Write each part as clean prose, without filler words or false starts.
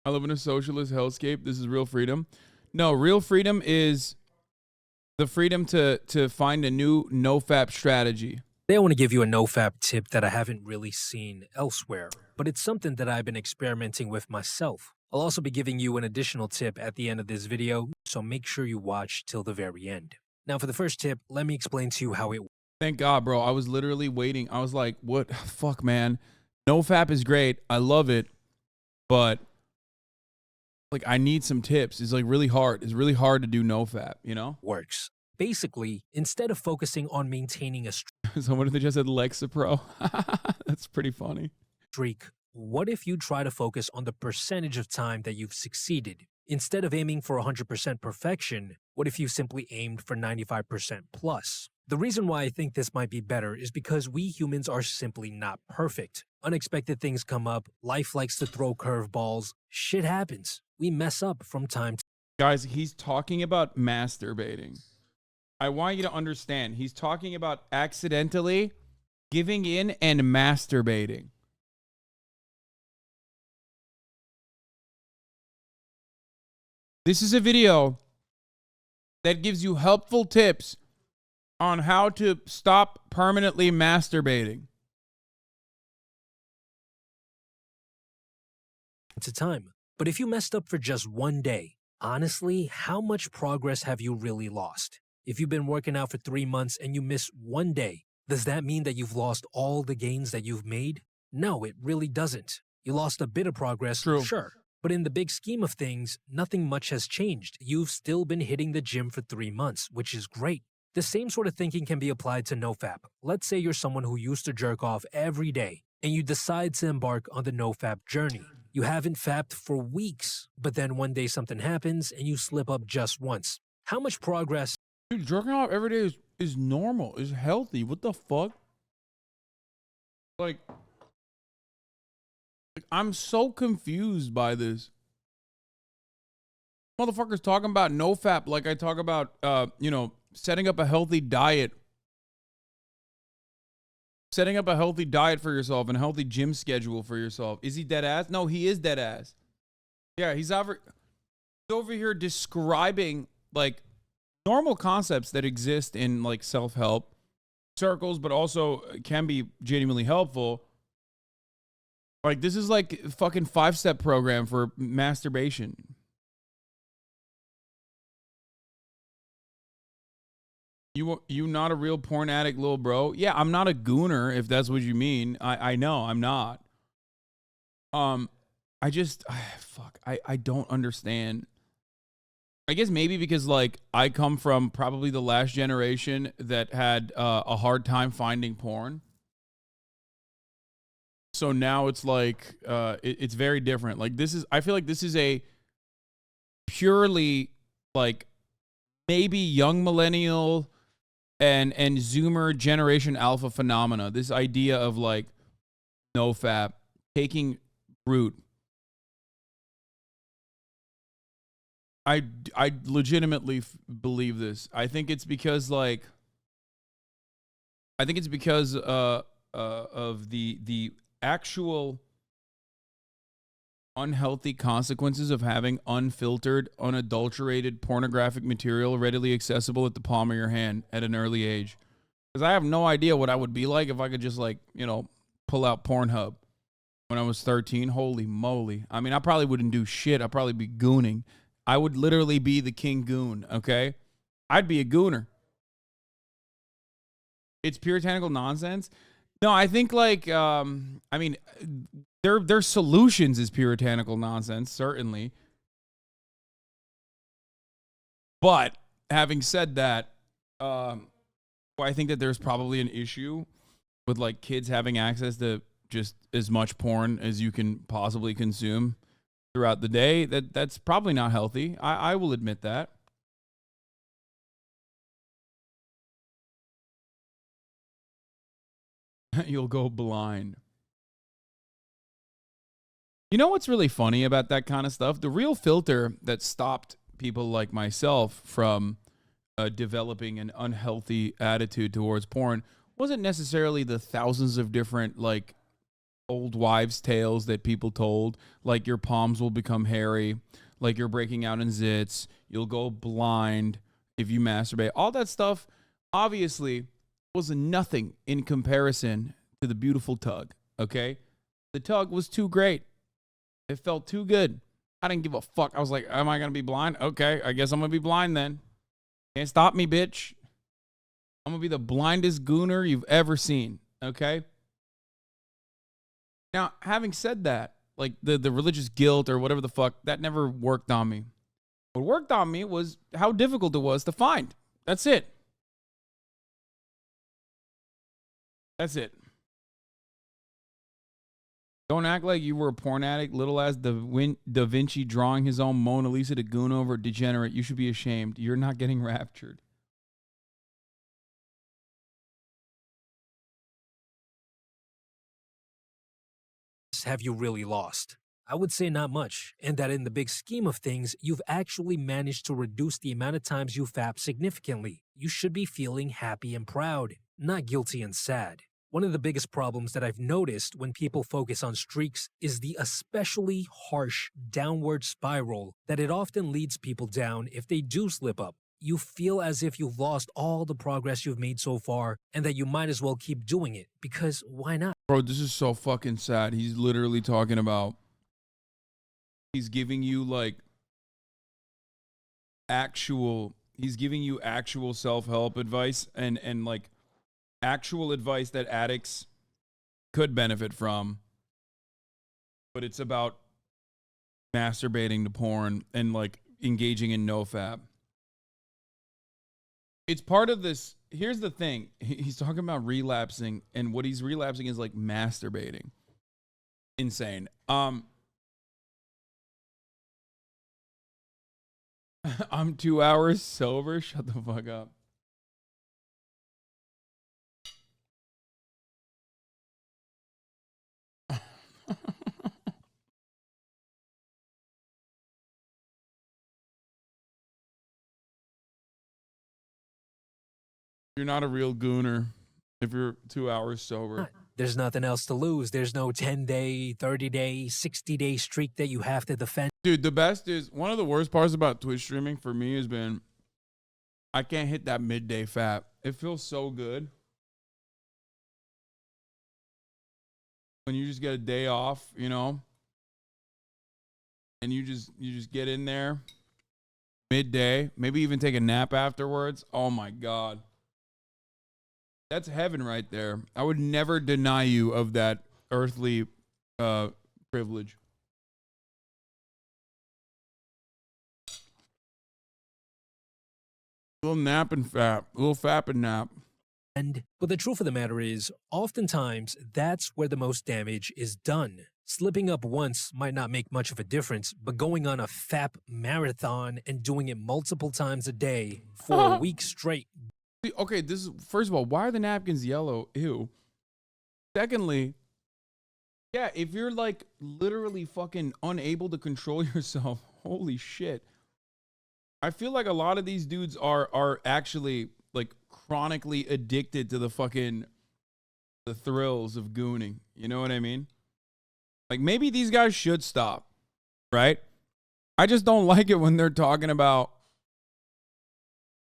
I live in a socialist hellscape. This is real freedom. No, real freedom is the freedom to find a new NoFap strategy. Today I want to give you a NoFap tip that I haven't really seen elsewhere, but it's something that I've been experimenting with myself. I'll also be giving you an additional tip at the end of this video, so make sure you watch till the very end. Now for the first tip, let me explain to you how it works. Thank God, bro. I was literally waiting. I was like, what? Fuck, man. NoFap is great. I love it. But like, I need some tips. It's like really hard. It's really hard to do NoFap, you know? Works. Basically, instead of focusing on maintaining a Someone just said Lexapro. That's pretty funny. streak, what if you try to focus on the percentage of time that you've succeeded? Instead of aiming for 100% perfection, what if you simply aimed for 95% plus? The reason why I think this might be better is because we humans are simply not perfect. Unexpected things come up, life likes to throw curveballs, shit happens. We mess up from time to Guys, he's talking about masturbating. I want you to understand. He's talking about accidentally giving in and masturbating. This is a video that gives you helpful tips on how to stop permanently masturbating. time. But if you messed up for just one day, honestly, how much progress have you really lost? If you've been working out for 3 months and you miss one day, does that mean that you've lost all the gains that you've made? No, it really doesn't. You lost a bit of progress, True. sure. But in the big scheme of things, nothing much has changed. You've still been hitting the gym for 3 months, which is great. The same sort of thinking can be applied to NoFap. Let's say you're someone who used to jerk off every day, and you decide to embark on the NoFap journey. You haven't fapped for weeks, but then one day something happens and you slip up just once. How much progress? Dude, jerking off every day is normal, is healthy. What the fuck? Like, I'm so confused by this. Motherfuckers talking about NoFap like I talk about, setting up a healthy diet. Setting up a healthy diet for yourself and a healthy gym schedule for yourself. Is he dead ass? No, he is dead ass. Yeah, he's over here describing like normal concepts that exist in like self-help circles, but also can be genuinely helpful. Like this is like a fucking 5-step program for masturbation. You not a real porn addict, little bro? Yeah, I'm not a gooner, if that's what you mean. I know I'm not. I don't understand. I guess maybe because like I come from probably the last generation that had a hard time finding porn. So now it's like it's very different. Like I feel like this is a purely like maybe young millennial and Zoomer Generation Alpha phenomena. This idea of like NoFap taking root. I legitimately believe this. I think it's because of the actual unhealthy consequences of having unfiltered, unadulterated pornographic material readily accessible at the palm of your hand at an early age. Because I have no idea what I would be like if I could just pull out Pornhub when I was 13. Holy moly. I mean, I probably wouldn't do shit. I'd probably be gooning. I would literally be the king goon, okay? I'd be a gooner. It's puritanical nonsense. No, I think their solutions is puritanical nonsense, certainly. But having said that, I think that there's probably an issue with like kids having access to just as much porn as you can possibly consume throughout the day. That's probably not healthy. I will admit that. You'll go blind. You know what's really funny about that kind of stuff? The real filter that stopped people like myself from developing an unhealthy attitude towards porn wasn't necessarily the thousands of different like old wives' tales that people told, like your palms will become hairy, like you're breaking out in zits, you'll go blind if you masturbate. All that stuff obviously was nothing in comparison to the beautiful tug, okay? The tug was too great. It felt too good. I didn't give a fuck. I was like, am I going to be blind? Okay, I guess I'm going to be blind then. Can't stop me, bitch. I'm going to be the blindest gooner you've ever seen, okay? Now, having said that, like the religious guilt or whatever the fuck, that never worked on me. What worked on me was how difficult it was to find. That's it. That's it. Don't act like you were a porn addict, little ass Da Vinci drawing his own Mona Lisa to goon over. Degenerate. You should be ashamed. You're not getting raptured. Have you really lost? I would say not much, and that in the big scheme of things, you've actually managed to reduce the amount of times you fap significantly. You should be feeling happy and proud, not guilty and sad. One of the biggest problems that I've noticed when people focus on streaks is the especially harsh downward spiral that it often leads people down if they do slip up. You feel as if you've lost all the progress you've made so far and that you might as well keep doing it, because why not? Bro, this is so fucking sad. He's literally talking about, he's giving you like he's giving you actual self-help advice and like actual advice that addicts could benefit from. But it's about masturbating to porn and like engaging in NoFap. It's part of this. Here's the thing. He's talking about relapsing, and what he's relapsing is like masturbating. Insane. I'm 2 hours sober. Shut the fuck up. You're not a real gooner if you're 2 hours sober. There's nothing else to lose. There's no 10-day, 30-day, 60-day streak that you have to defend. Dude, the best is, one of the worst parts about Twitch streaming for me has been, I can't hit that midday fap. It feels so good when you just get a day off, you know, and you just get in there midday, maybe even take a nap afterwards. Oh my God. That's heaven right there. I would never deny you of that earthly privilege. Little nap and fap. Little fap and nap. But the truth of the matter is, oftentimes, that's where the most damage is done. Slipping up once might not make much of a difference, but going on a fap marathon and doing it multiple times a day for a week straight. Okay, this is, first of all, why are the napkins yellow? Ew. Secondly, yeah, if you're like literally fucking unable to control yourself, holy shit. I feel like a lot of these dudes are actually like chronically addicted to the thrills of gooning. You know what I mean? Like maybe these guys should stop, right? I just don't like it when they're talking about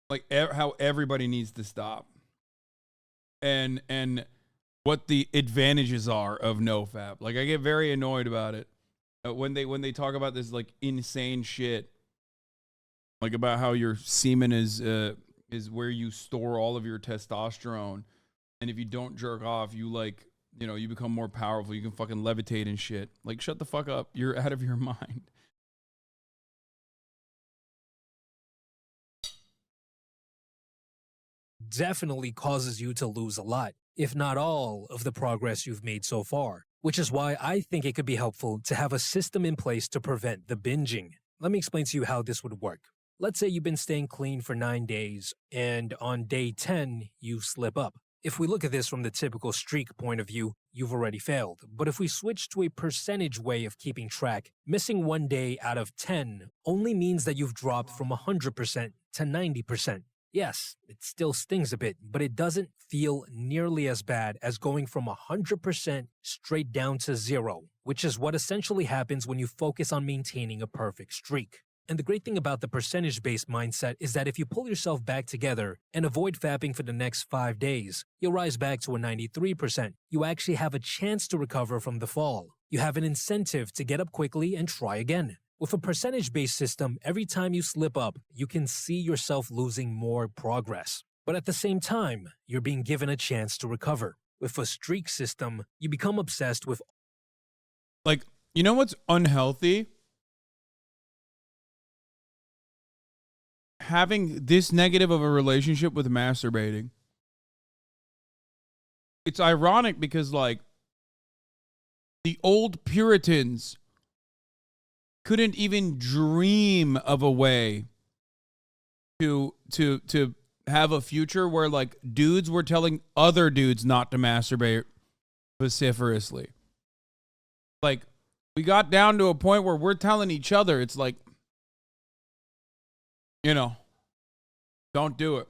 like how everybody needs to stop and what the advantages are of NoFap. Like I get very annoyed about it when they talk about this like insane shit, like about how your semen is where you store all of your testosterone, and if you don't jerk off, you like, you know, you become more powerful. You can fucking levitate and shit. Like shut the fuck up. You're out of your mind. Definitely causes you to lose a lot, if not all, of the progress you've made so far. Which is why I think it could be helpful to have a system in place to prevent the binging. Let me explain to you how this would work. Let's say you've been staying clean for 9 days, and on day 10, you slip up. If we look at this from the typical streak point of view, you've already failed. But if we switch to a percentage way of keeping track, missing 1 day out of 10 only means that you've dropped from 100% to 90%. Yes, it still stings a bit, but it doesn't feel nearly as bad as going from 100% straight down to zero, which is what essentially happens when you focus on maintaining a perfect streak. And the great thing about the percentage-based mindset is that if you pull yourself back together and avoid fapping for the next 5 days, you'll rise back to a 93%. You actually have a chance to recover from the fall. You have an incentive to get up quickly and try again. With a percentage-based system, every time you slip up, you can see yourself losing more progress. But at the same time, you're being given a chance to recover. With a streak system, you become obsessed with... Like, you know what's unhealthy? Having this negative of a relationship with masturbating. It's ironic because, like, the old Puritans couldn't even dream of a way to have a future where, like, dudes were telling other dudes not to masturbate vociferously. Like, we got down to a point where we're telling each other, it's like, you know, don't do it.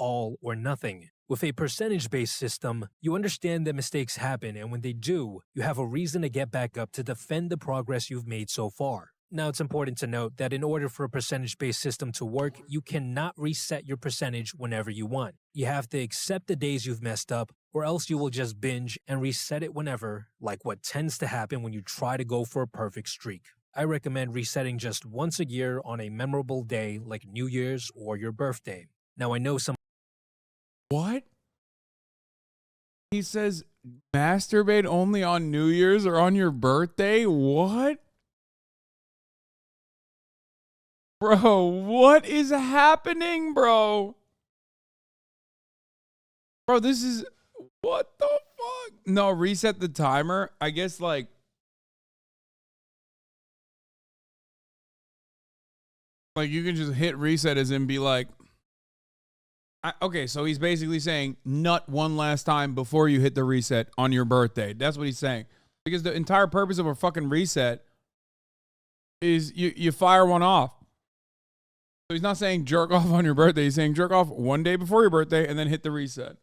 all or nothing. With a percentage-based system, you understand that mistakes happen, and when they do, you have a reason to get back up to defend the progress you've made so far. Now, it's important to note that in order for a percentage-based system to work, you cannot reset your percentage whenever you want. You have to accept the days you've messed up, or else you will just binge and reset it whenever, like what tends to happen when you try to go for a perfect streak. I recommend resetting just once a year on a memorable day like New Year's or your birthday. Now, I know some... What? He says masturbate only on New Year's or on your birthday? What? Bro, what is happening, bro? Bro, this is... What the fuck? No, reset the timer. I guess, like... Like, you can just hit reset as in be like... okay, so he's basically saying nut one last time before you hit the reset on your birthday. That's what he's saying. Because the entire purpose of a fucking reset is you fire one off. So he's not saying jerk off on your birthday. He's saying jerk off one day before your birthday and then hit the reset.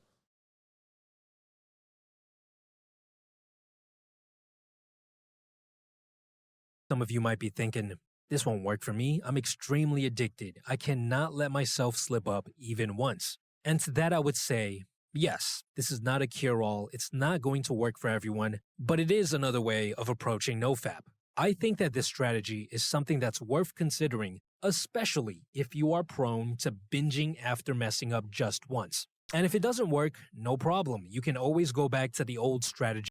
Some of you might be thinking, this won't work for me. I'm extremely addicted. I cannot let myself slip up even once. And to that I would say, yes, this is not a cure-all. It's not going to work for everyone, but it is another way of approaching NoFap. I think that this strategy is something that's worth considering, especially if you are prone to binging after messing up just once. And if it doesn't work, no problem. You can always go back to the old strategy.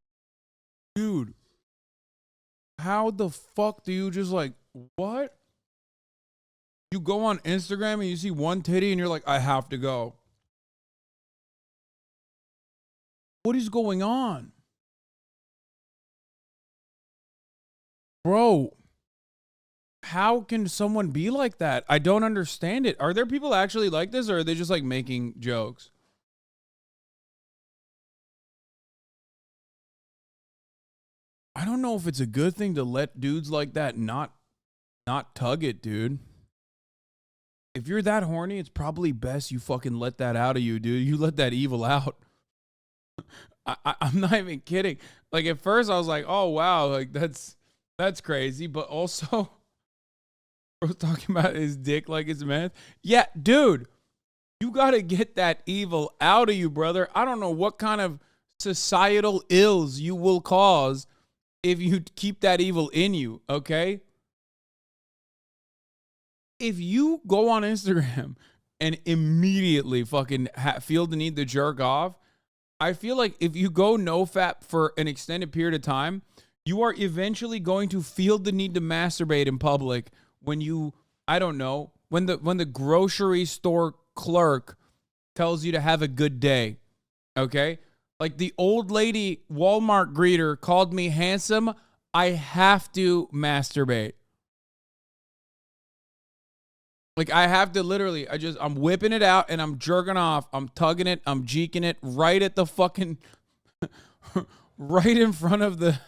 Dude, how the fuck do you just like, what? You go on Instagram and you see one titty and you're like, I have to go. What is going on? Bro, how can someone be like that? I don't understand it. Are there people actually like this, or are they just like making jokes? I don't know if it's a good thing to let dudes like that not tug it, dude. If you're that horny, it's probably best you fucking let that out of you, dude. You let that evil out. I'm not even kidding. Like, at first I was like, oh wow, like that's crazy. But also, bro's talking about his dick like it's meth. Yeah, dude, you gotta get that evil out of you, brother. I don't know what kind of societal ills you will cause if you keep that evil in you, okay? If you go on Instagram and immediately fucking feel the need to jerk off, I feel like if you go NoFap for an extended period of time, you are eventually going to feel the need to masturbate in public when you, I don't know, when the grocery store clerk tells you to have a good day, okay? Like the old lady Walmart greeter called me handsome, I have to masturbate. Like, I have to literally, I'm whipping it out and I'm jerking off. I'm tugging it. I'm jeeking it right at the fucking, right in front of the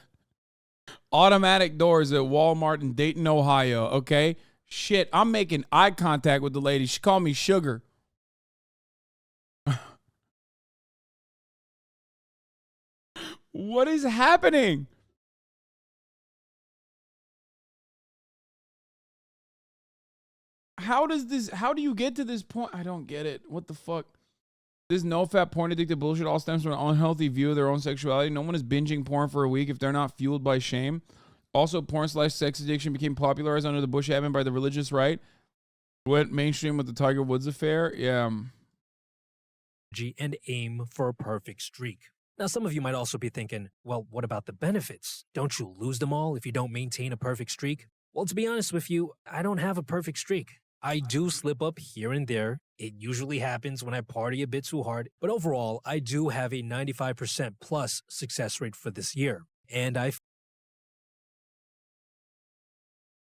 automatic doors at Walmart in Dayton, Ohio. Okay. Shit, I'm making eye contact with the lady. She called me sugar. What is happening? How do you get to this point? I don't get it. What the fuck? This NoFap porn addicted bullshit all stems from an unhealthy view of their own sexuality. No one is binging porn for a week if they're not fueled by shame. Also, porn/sex addiction became popularized under the Bush admin by the religious right. Went mainstream with the Tiger Woods affair. Yeah. And aim for a perfect streak. Now, some of you might also be thinking, well, what about the benefits? Don't you lose them all if you don't maintain a perfect streak? Well, to be honest with you, I don't have a perfect streak. I do slip up here and there. It usually happens when I party a bit too hard, but overall, I do have a 95% plus success rate for this year. And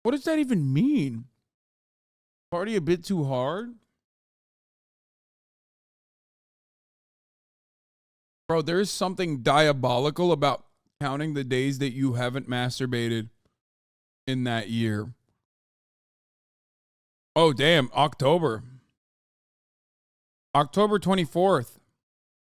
What does that even mean? Party a bit too hard? Bro, there's something diabolical about counting the days that you haven't masturbated in that year. Oh, damn. October 24th.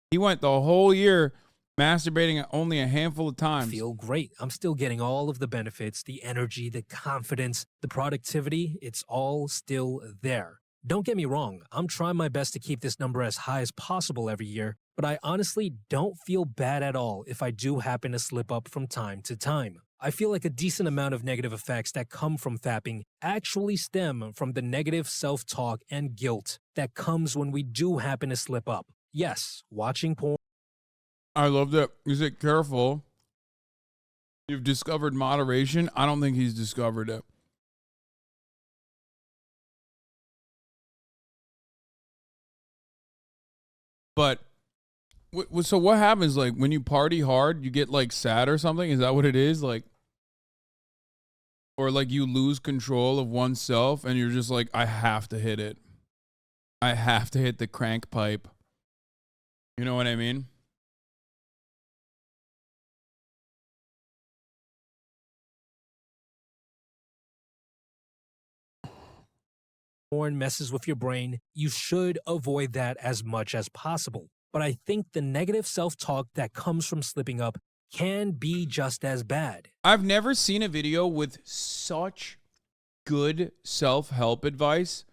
He went the whole year masturbating only a handful of times. feel great. I'm still getting all of the benefits, the energy, the confidence, the productivity. It's all still there. Don't get me wrong. I'm trying my best to keep this number as high as possible every year, but I honestly don't feel bad at all if I do happen to slip up from time to time. I feel like a decent amount of negative effects that come from fapping actually stem from the negative self-talk and guilt that comes when we do happen to slip up. Yes, watching porn. I love that. You said careful. You've discovered moderation. I don't think he's discovered it. But so what happens? Like when you party hard, you get like sad or something? Is that what it is? Like, or like you lose control of oneself and you're just like, I have to hit it. I have to hit the crank pipe. You know what I mean? Porn messes with your brain, you should avoid that as much as possible. But I think the negative self-talk that comes from slipping up can be just as bad. I've never seen a video with such good self-help advice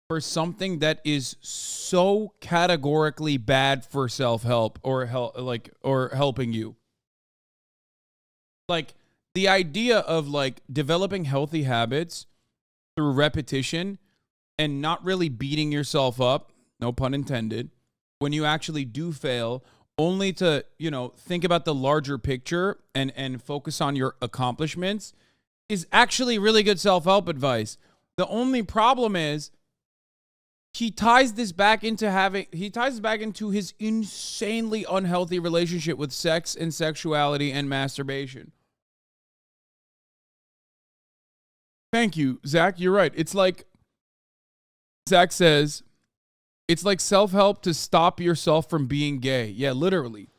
for something that is so categorically bad for self-help or helping you. Like the idea of like developing healthy habits through repetition and not really beating yourself up, no pun intended, when you actually do fail, only to, think about the larger picture and focus on your accomplishments is actually really good self-help advice. The only problem is he ties this back into his insanely unhealthy relationship with sex and sexuality and masturbation. Thank you, Zach. You're right. It's like Zach says, it's like self-help to stop yourself from being gay. Yeah, literally.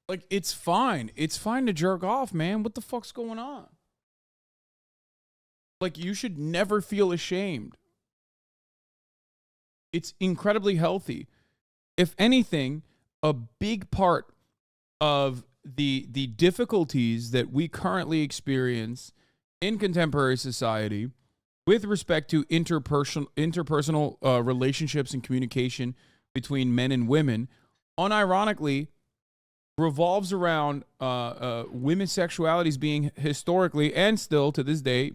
Like, it's fine. It's fine to jerk off, man. What the fuck's going on? Like, you should never feel ashamed. It's incredibly healthy. If anything, a big part of the difficulties that we currently experience in contemporary society with respect to interpersonal relationships and communication between men and women, unironically, revolves around women's sexualities being historically and still to this day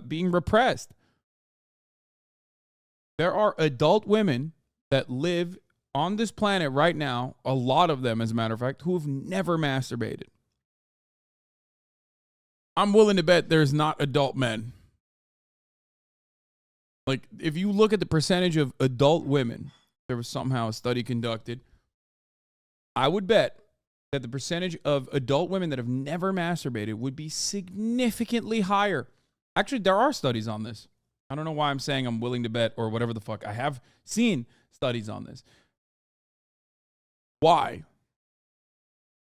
being repressed. There are adult women that live on this planet right now, a lot of them, as a matter of fact, who have never masturbated. I'm willing to bet there's not adult men. Like, if you look at the percentage of adult women, there was somehow a study conducted, I would bet that the percentage of adult women that have never masturbated would be significantly higher. Actually, there are studies on this. I don't know why I'm saying I'm willing to bet or whatever the fuck. I have seen studies on this. Why?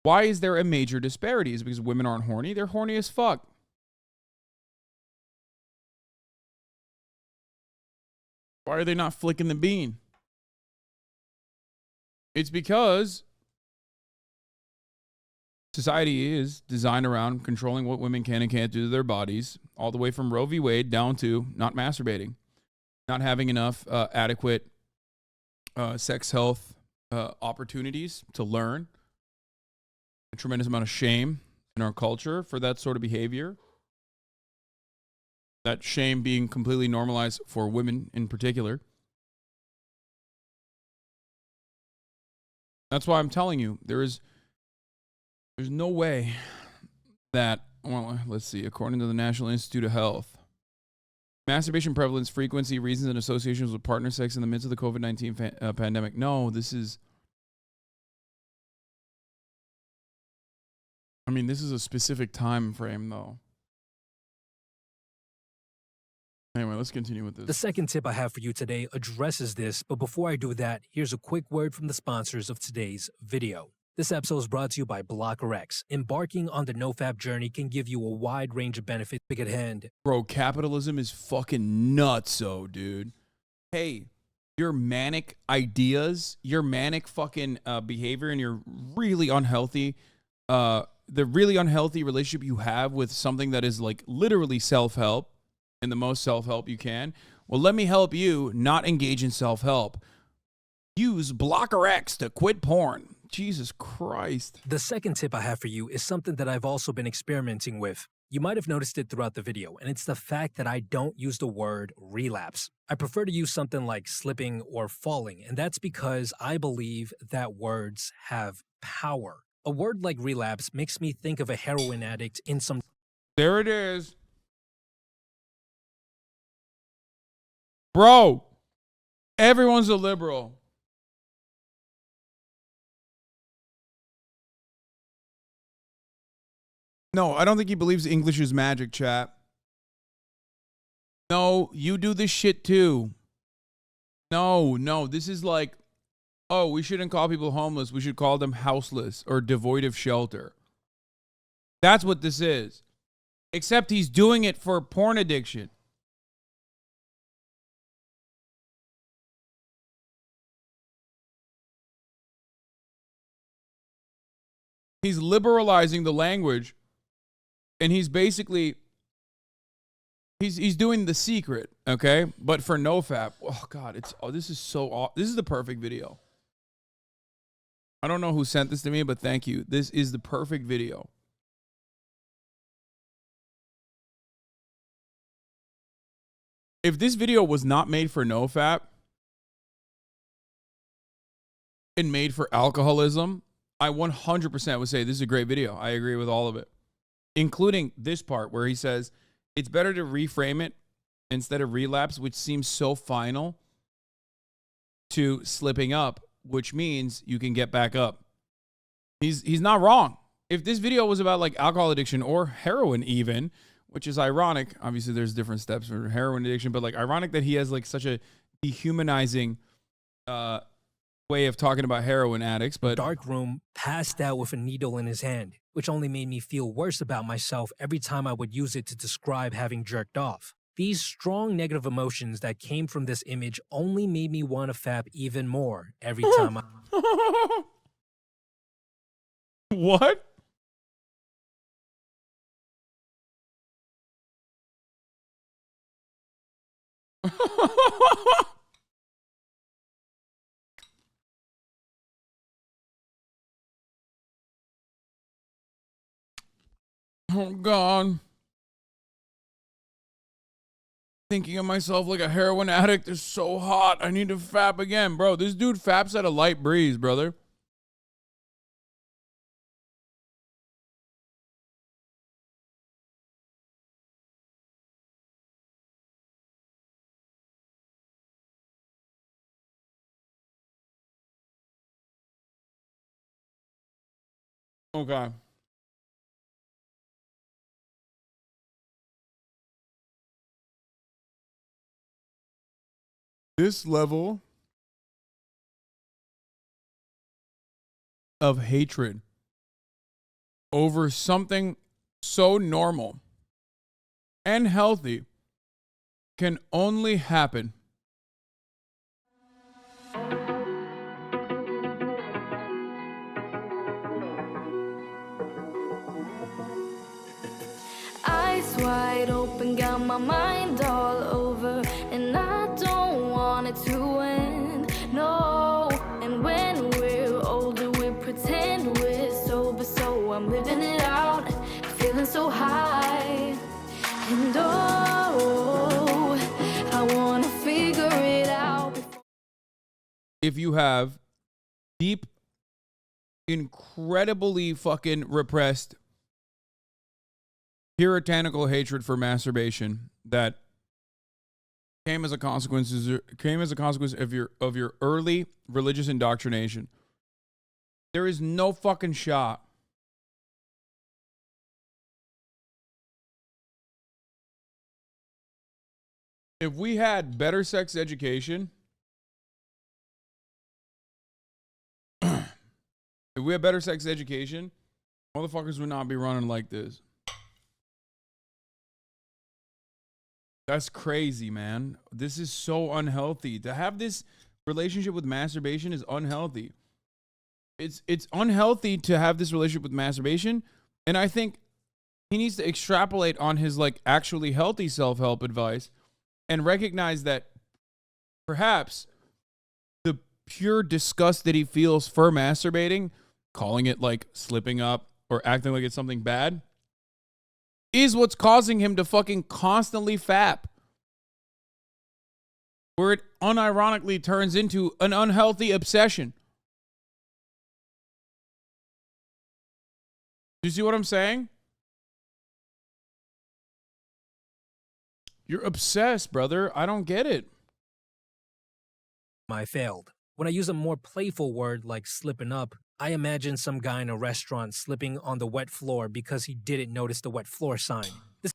Why is there a major disparity? Is it because women aren't horny? They're horny as fuck. Why are they not flicking the bean? It's because society is designed around controlling what women can and can't do to their bodies, all the way from Roe v. Wade down to not masturbating, not having enough adequate sex health opportunities to learn, a tremendous amount of shame in our culture for that sort of behavior. That shame being completely normalized for women in particular. That's why I'm telling you, there's no way that, well, let's see, according to the National Institute of Health, masturbation prevalence, frequency, reasons, and associations with partner sex in the midst of the COVID-19 pandemic. No, this is a specific time frame, though. Anyway, let's continue with this. The second tip I have for you today addresses this, but before I do that, here's a quick word from the sponsors of today's video. This episode is brought to you by BlockerX. Embarking on the NoFap journey can give you a wide range of benefits big at hand. Bro, capitalism is fucking nutso, dude. Hey, your manic ideas, your manic fucking behavior, and your really unhealthy, the really unhealthy relationship you have with something that is like literally self-help, and the most self-help you can. Well, let me help you not engage in self-help. Use BlockerX to quit porn. Jesus Christ. The second tip I have for you is something that I've also been experimenting with. You might have noticed it throughout the video, and it's the fact that I don't use the word relapse. I prefer to use something like slipping or falling, and that's because I believe that words have power. A word like relapse makes me think of a heroin addict in some... There it is. Bro, everyone's a liberal. No, I don't think he believes English is magic, chat. No, you do this shit too. No, this is like, oh, we shouldn't call people homeless. We should call them houseless or devoid of shelter. That's what this is. Except he's doing it for porn addiction. He's liberalizing the language, and he's basically he's doing The Secret, okay? But for NoFap, oh god, this is the perfect video. I don't know who sent this to me, but thank you. This is the perfect video. If this video was not made for NoFap and made for alcoholism, I 100% would say this is a great video. I agree with all of it, including this part where he says it's better to reframe it instead of relapse, which seems so final, to slipping up, which means you can get back up. He's not wrong. If this video was about like alcohol addiction or heroin even, which is ironic. Obviously, there's different steps for heroin addiction, but like ironic that he has like such a dehumanizing way of talking about heroin addicts. But dark room, passed out with a needle in his hand, which only made me feel worse about myself every time I would use it to describe having jerked off. These strong negative emotions that came from this image only made me want to fap even more every time I... What? Oh, God. Thinking of myself like a heroin addict is so hot. I need to fap again. Bro, this dude faps at a light breeze, brother. Okay. This level of hatred over something so normal and healthy can only happen eyes wide open, got my mind all over, and I don't want it to end, no. And when we're older, we pretend we're sober, so I'm living it out, feeling so high. And oh, I wanna figure it out. if you have deep, incredibly fucking repressed puritanical hatred for masturbation that came as a consequence of your early religious indoctrination. There is no fucking shot if we had better sex education. If we had better sex education, motherfuckers would not be running like this. That's crazy, man. This is so unhealthy. To have this relationship with masturbation is unhealthy. It's unhealthy to have this relationship with masturbation, and I think he needs to extrapolate on his like actually healthy self-help advice and recognize that perhaps the pure disgust that he feels for masturbating, calling it like slipping up or acting like it's something bad, is what's causing him to fucking constantly fap. Where it unironically turns into an unhealthy obsession. Do you see what I'm saying? You're obsessed, brother. I don't get it. I failed. When I use a more playful word like slipping up, I imagine some guy in a restaurant slipping on the wet floor because he didn't notice the wet floor sign.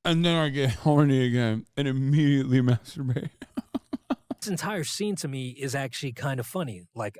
And then I get horny again and immediately masturbate. This entire scene to me is actually kind of funny. Like,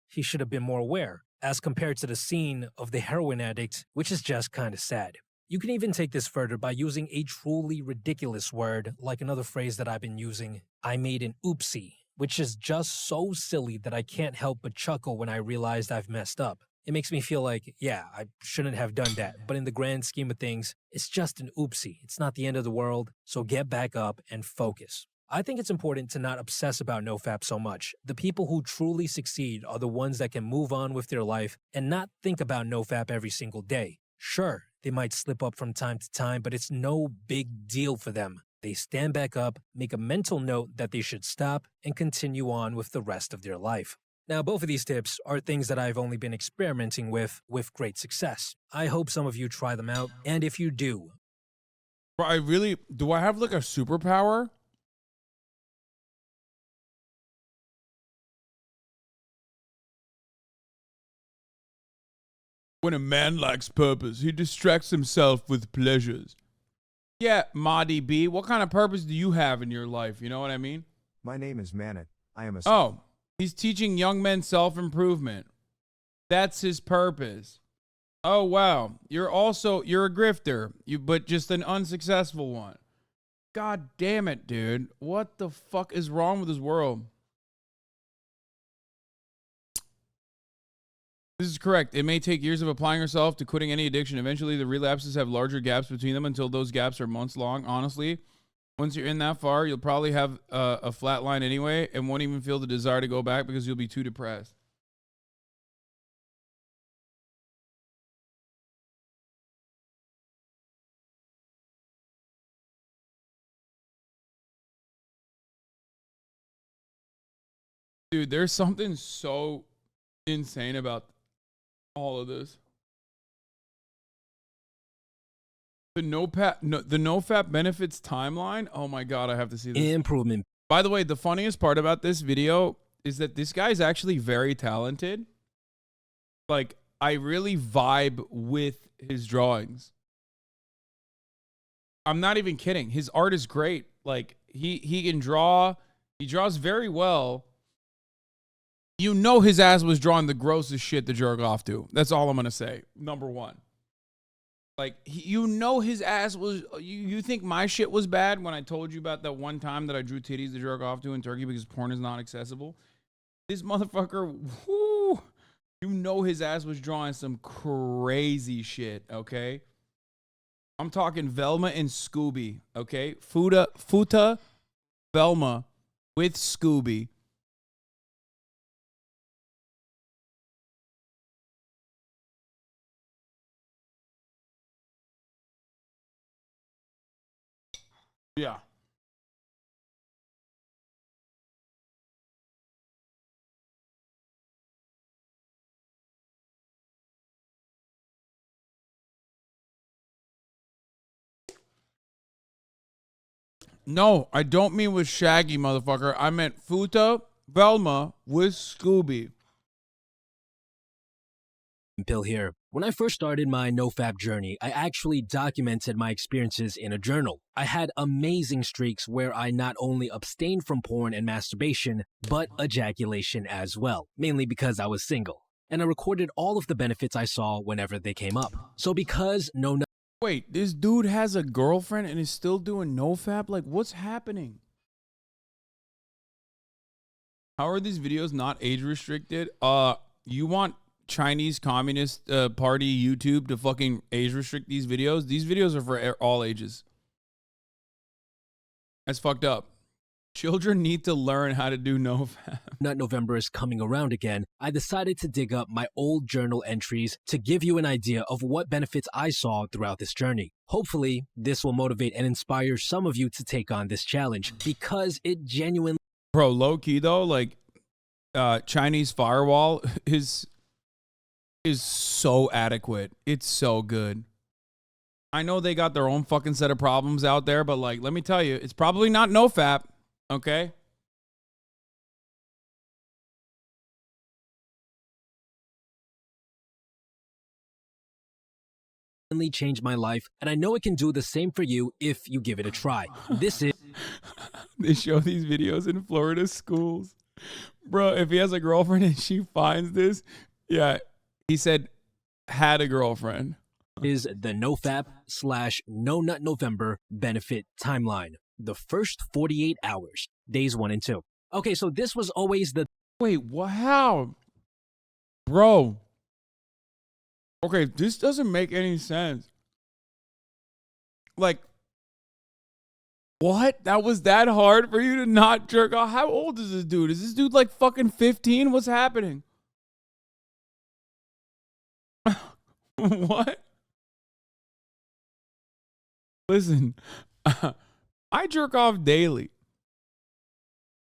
he should have been more aware, as compared to the scene of the heroin addict, which is just kind of sad. You can even take this further by using a truly ridiculous word, like another phrase that I've been using, I made an oopsie, which is just so silly that I can't help but chuckle when I realized I've messed up. It makes me feel like, yeah, I shouldn't have done that, but in the grand scheme of things, it's just an oopsie. It's not the end of the world, so get back up and focus. I think it's important to not obsess about NoFap so much. The people who truly succeed are the ones that can move on with their life and not think about NoFap every single day. Sure, they might slip up from time to time, but it's no big deal for them. They stand back up, make a mental note that they should stop, and continue on with the rest of their life. Now, both of these tips are things that I've only been experimenting with great success. I hope some of you try them out, and if you do... Bro, do I have like a superpower? When a man lacks purpose, he distracts himself with pleasures. Yeah, Madi B, what kind of purpose do you have in your life? You know what I mean? My name is Manit. I am a... Oh, he's teaching young men self-improvement. That's his purpose. Oh, wow. You're a grifter, but just an unsuccessful one. God damn it, dude. What the fuck is wrong with this world? This is correct. It may take years of applying yourself to quitting any addiction. Eventually, the relapses have larger gaps between them until those gaps are months long. Honestly, once you're in that far, you'll probably have a flat line anyway and won't even feel the desire to go back because you'll be too depressed. Dude, there's something so insane about all of this. The NoFap benefits timeline. Oh my God, I have to see this. Improvement. By the way, the funniest part about this video is that this guy's actually very talented. Like, I really vibe with his drawings. I'm not even kidding. His art is great. Like, he can draw. He draws very well. You know his ass was drawing the grossest shit to jerk off to. That's all I'm going to say. Number one. Like, you know his ass was... You think my shit was bad when I told you about that one time that I drew titties to jerk off to in Turkey because porn is not accessible? This motherfucker... Whoo, you know his ass was drawing some crazy shit, okay? I'm talking Velma and Scooby, okay? Futa, Velma with Scooby. Yeah. No, I don't mean with Shaggy, motherfucker. I meant Futa, Velma with Scooby. Pill here. When I first started my NoFap journey, I actually documented my experiences in a journal. I had amazing streaks where I not only abstained from porn and masturbation, but ejaculation as well, mainly because I was single. And I recorded all of the benefits I saw whenever they came up. So because Wait, this dude has a girlfriend and is still doing NoFap? Like, what's happening? How are these videos not age restricted? You want Chinese Communist Party YouTube to fucking age restrict these videos? These videos are for all ages. That's fucked up. Children need to learn how to do NoFap. Nut November is coming around again, I decided to dig up my old journal entries to give you an idea of what benefits I saw throughout this journey. Hopefully, this will motivate and inspire some of you to take on this challenge because it genuinely... Bro, low key though, like Chinese firewall is so adequate. It's so good. I know they got their own fucking set of problems out there, but like, let me tell you, it's probably not NoFap. Okay. Changed my life, and I know it can do the same for you if you give it a try. This is... They show these videos in Florida schools. Bro, if he has a girlfriend and she finds this, yeah, he said had a girlfriend. Is the NoFap/No Nut November benefit timeline. The first 48 hours, days 1 and 2. Okay, so this was always the... Wait, what? How? Bro. Okay, this doesn't make any sense. Like, what? That was that hard for you to not jerk off? How old is this dude? Is this dude like fucking 15? What's happening? What? Listen, I jerk off daily,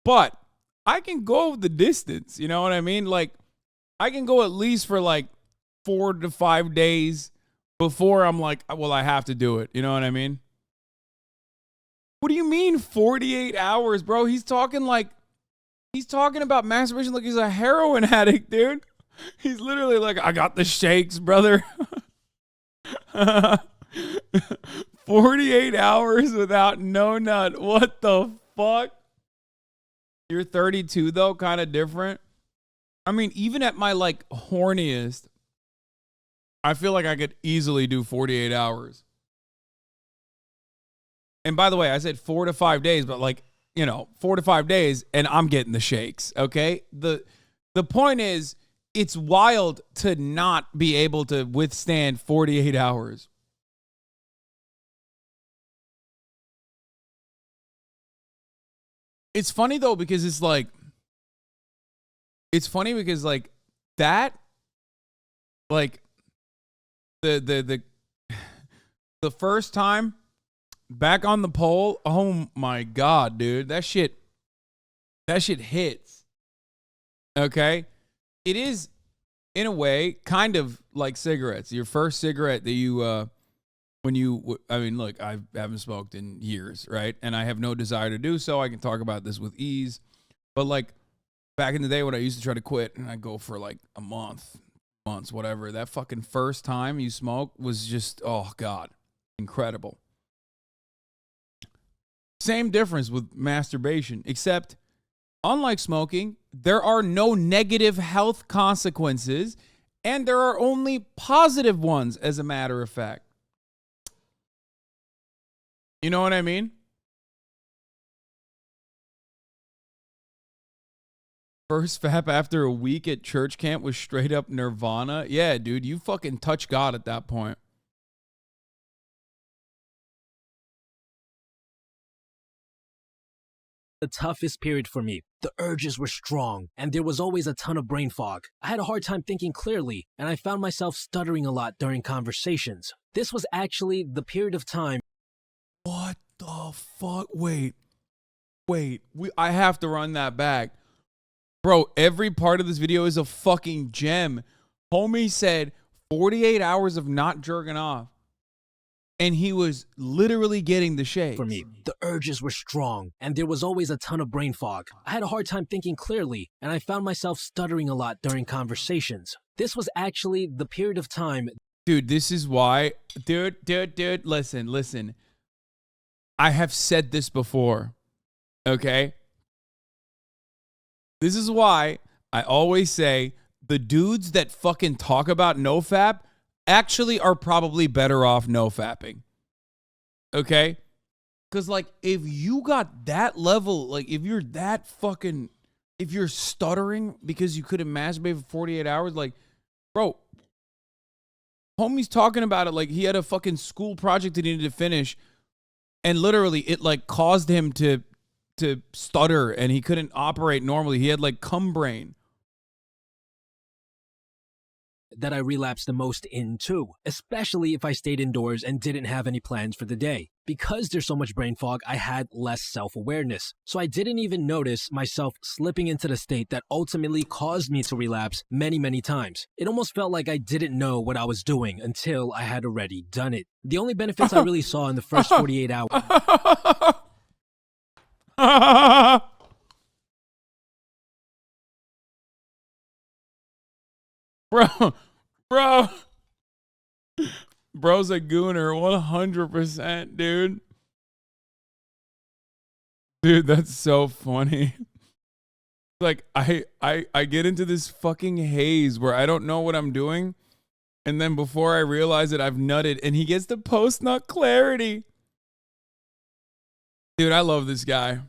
but I can go the distance. You know what I mean? Like, I can go at least for like 4 to 5 days before I'm like, well, I have to do it. You know what I mean? What do you mean 48 hours, bro? He's talking about masturbation like he's a heroin addict, dude. He's literally like, I got the shakes, brother. 48 hours without no nut. What the fuck? You're 32 though, kind of different. I mean, even at my like horniest, I feel like I could easily do 48 hours. And by the way, I said 4 to 5 days, but like, 4 to 5 days and I'm getting the shakes, okay? The point is, it's wild to not be able to withstand 48 hours. It's funny though, because it's funny because like that, like the first time back on the pole, oh my God, dude, that shit hits. Okay. It is in a way kind of like cigarettes. Your first cigarette that you, look, I haven't smoked in years, right? And I have no desire to do so. I can talk about this with ease. But like back in the day when I used to try to quit and I'd go for like a months, whatever, that fucking first time you smoke was just, oh God, incredible. Same difference with masturbation, except unlike smoking, there are no negative health consequences and there are only positive ones, as a matter of fact. You know what I mean? First fap after a week at church camp was straight up nirvana. Yeah, dude, you fucking touch God at that point. The toughest period for me. The urges were strong, and there was always a ton of brain fog. I had a hard time thinking clearly, and I found myself stuttering a lot during conversations. This was actually the period of time. What the fuck? Wait. I have to run that back. Bro, every part of this video is a fucking gem. Homie said 48 hours of not jerking off. And he was literally getting the shakes. For me, the urges were strong, and there was always a ton of brain fog. I had a hard time thinking clearly, and I found myself stuttering a lot during conversations. This was actually the period of time. Dude, this is why. Dude, listen. I have said this before, okay? This is why I always say the dudes that fucking talk about NoFap actually are probably better off NoFapping. Okay? Because, like, if you got that level, like, if you're that fucking, if you're stuttering because you couldn't masturbate for 48 hours, like, bro, homie's talking about it like he had a fucking school project that he needed to finish, and literally it, like, caused him to stutter, and he couldn't operate normally. He had, like, cum brain. That I relapsed the most into, especially if I stayed indoors and didn't have any plans for the day. Because there's so much brain fog, I had less self-awareness, so I didn't even notice myself slipping into the state that ultimately caused me to relapse many, many times. It almost felt like I didn't know what I was doing until I had already done it. The only benefits I really saw in the first 48 hours... Bro's a gooner 100%, dude. Dude, that's so funny. Like, I get into this fucking haze where I don't know what I'm doing, and then before I realize it, I've nutted, and he gets the post-nut clarity. Dude, I love this guy.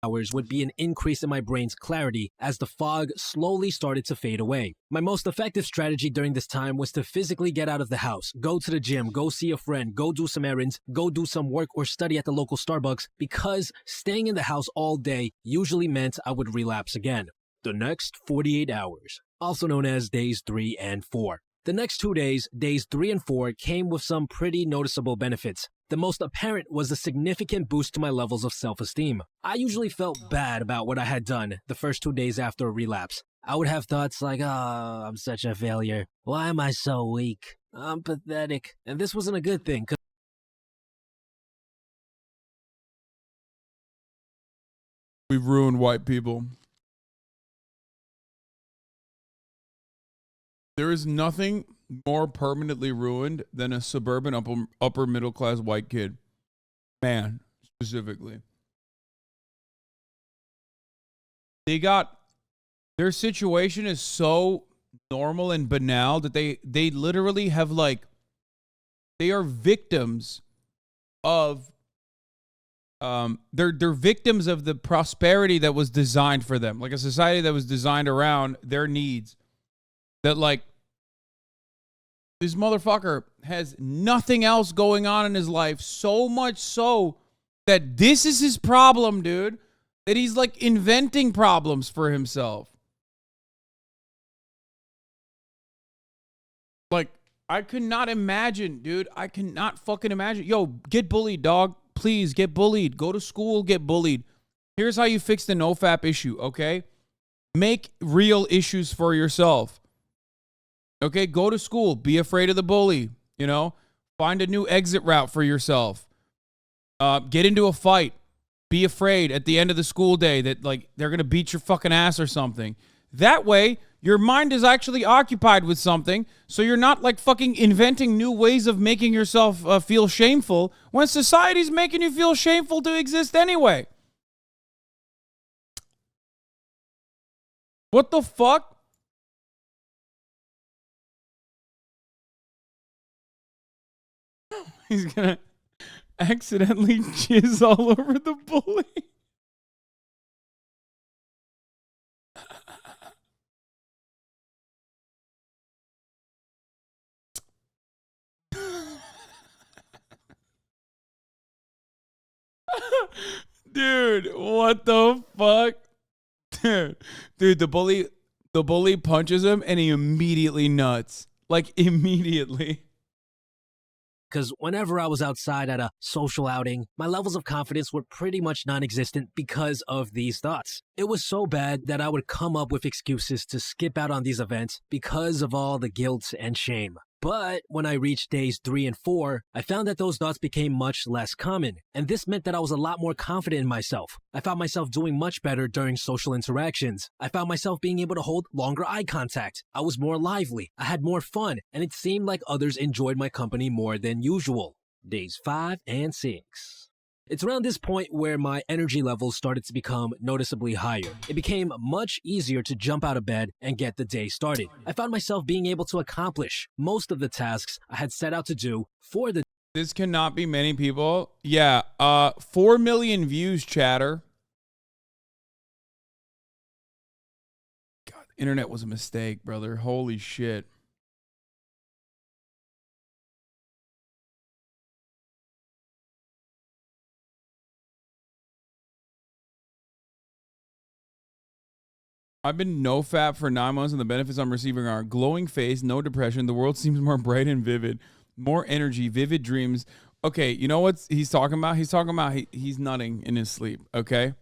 Hours would be an increase in my brain's clarity as the fog slowly started to fade away. My most effective strategy during this time was to physically get out of the house, go to the gym, go see a friend, go do some errands, go do some work or study at the local Starbucks, because staying in the house all day usually meant I would relapse again. The next 48 hours, also known as days 3 and 4. The next 2 days, days 3 and 4, came with some pretty noticeable benefits. The most apparent was a significant boost to my levels of self-esteem. I usually felt bad about what I had done the first 2 days after a relapse. I would have thoughts like, oh, I'm such a failure. Why am I so weak? I'm pathetic. And this wasn't a good thing. We've ruined white people. There is nothing more permanently ruined than a suburban upper middle class white kid. Man, specifically. Their situation is so normal and banal that they literally have, like, they are victims of they're victims of the prosperity that was designed for them, like a society that was designed around their needs. That, like, this motherfucker has nothing else going on in his life, so much so that this is his problem, dude. That he's, like, inventing problems for himself. Like, I could not imagine, dude. I cannot fucking imagine. Yo, get bullied, dog. Please, get bullied. Go to school, get bullied. Here's how you fix the NoFap issue, okay? Make real issues for yourself. Okay, go to school. Be afraid of the bully. You know, find a new exit route for yourself. Get into a fight. Be afraid at the end of the school day that, like, they're going to beat your fucking ass or something. That way, your mind is actually occupied with something, so you're not, like, fucking inventing new ways of making yourself feel shameful when society's making you feel shameful to exist anyway. What the fuck? He's gonna... accidentally jizz all over the bully. Dude, what the fuck? Dude, the bully punches him and he immediately nuts. Like immediately. Because whenever I was outside at a social outing, my levels of confidence were pretty much non-existent because of these thoughts. It was so bad that I would come up with excuses to skip out on these events because of all the guilt and shame. But when I reached days 3 and 4, I found that those thoughts became much less common, and this meant that I was a lot more confident in myself. I found myself doing much better during social interactions. I found myself being able to hold longer eye contact. I was more lively, I had more fun, and it seemed like others enjoyed my company more than usual. Days 5 and 6. It's around this point where my energy levels started to become noticeably higher. It became much easier to jump out of bed and get the day started. I found myself being able to accomplish most of the tasks I had set out to do for the This cannot be many people. Yeah, 4 million views, chatter. God, the internet was a mistake, brother. Holy shit. I've been NoFap for 9 months, and the benefits I'm receiving are glowing face, no depression. The world seems more bright and vivid, more energy, vivid dreams. Okay, you know what he's talking about? He's talking about he's nutting in his sleep, okay?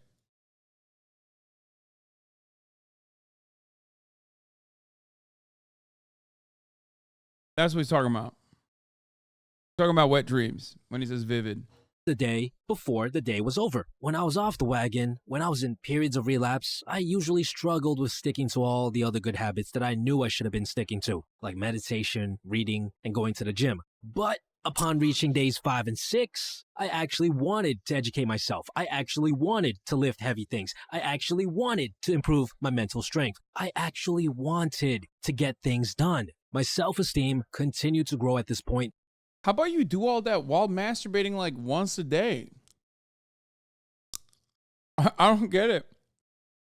That's what he's talking about. He's talking about wet dreams when he says vivid. The day before the day was over. When I was off the wagon, when I was in periods of relapse, I usually struggled with sticking to all the other good habits that I knew I should have been sticking to, like meditation, reading, and going to the gym. But upon reaching days 5 and 6, I actually wanted to educate myself. I actually wanted to lift heavy things. I actually wanted to improve my mental strength. I actually wanted to get things done. My self-esteem continued to grow at this point. How about you do all that while masturbating like once a day? I don't get it.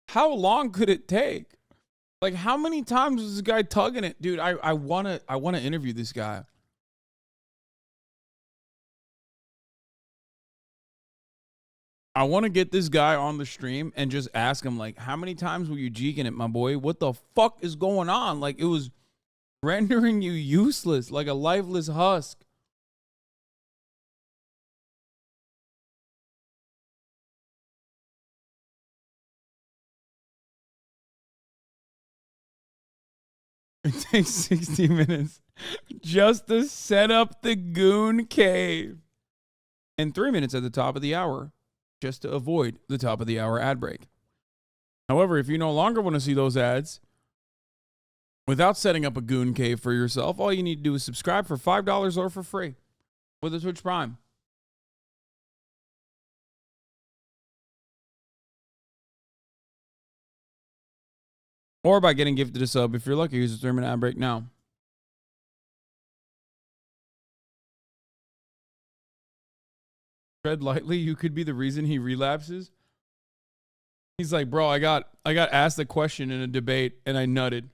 How long could it take? Like, how many times was this guy tugging it? Dude, I wanna interview this guy. I want to get this guy on the stream and just ask him, like, how many times were you jeeking it, my boy? What the fuck is going on? Like, it was rendering you useless, like a lifeless husk. It takes 60 minutes just to set up the goon cave. And 3 minutes at the top of the hour just to avoid the top of the hour ad break. However, if you no longer want to see those ads without setting up a goon cave for yourself, all you need to do is subscribe for $5 or for free with a Twitch Prime. Or by getting gifted a sub if you're lucky. Use the term ad break now. Tread lightly. You could be the reason he relapses. He's like, bro, I got asked a question in a debate and I nutted.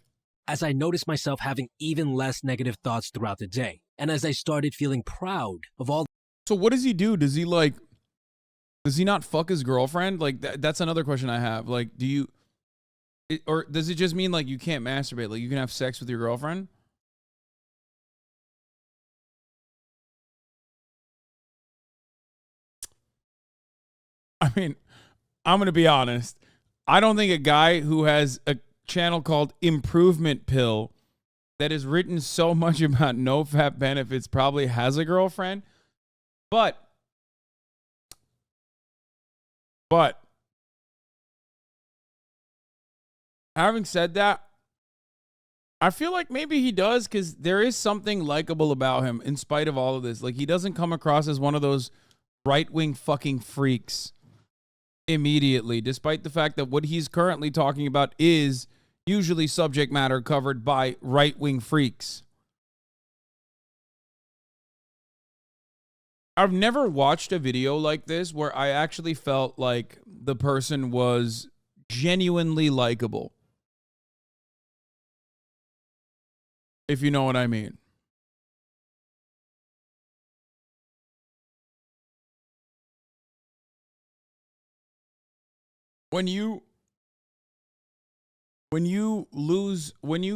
As I noticed myself having even less negative thoughts throughout the day, and as I started feeling proud of all. So what does he do? Does he not fuck his girlfriend? Like that's another question I have. Like, or does it just mean like you can't masturbate? Like you can have sex with your girlfriend? I mean, I'm going to be honest. I don't think a guy who has a channel called Improvement Pill that has written so much about NoFap benefits probably has a girlfriend. But having said that, I feel like maybe he does because there is something likable about him in spite of all of this. Like, he doesn't come across as one of those right-wing fucking freaks immediately, despite the fact that what he's currently talking about is usually subject matter covered by right-wing freaks. I've never watched a video like this where I actually felt like the person was genuinely likable. If you know what I mean. When you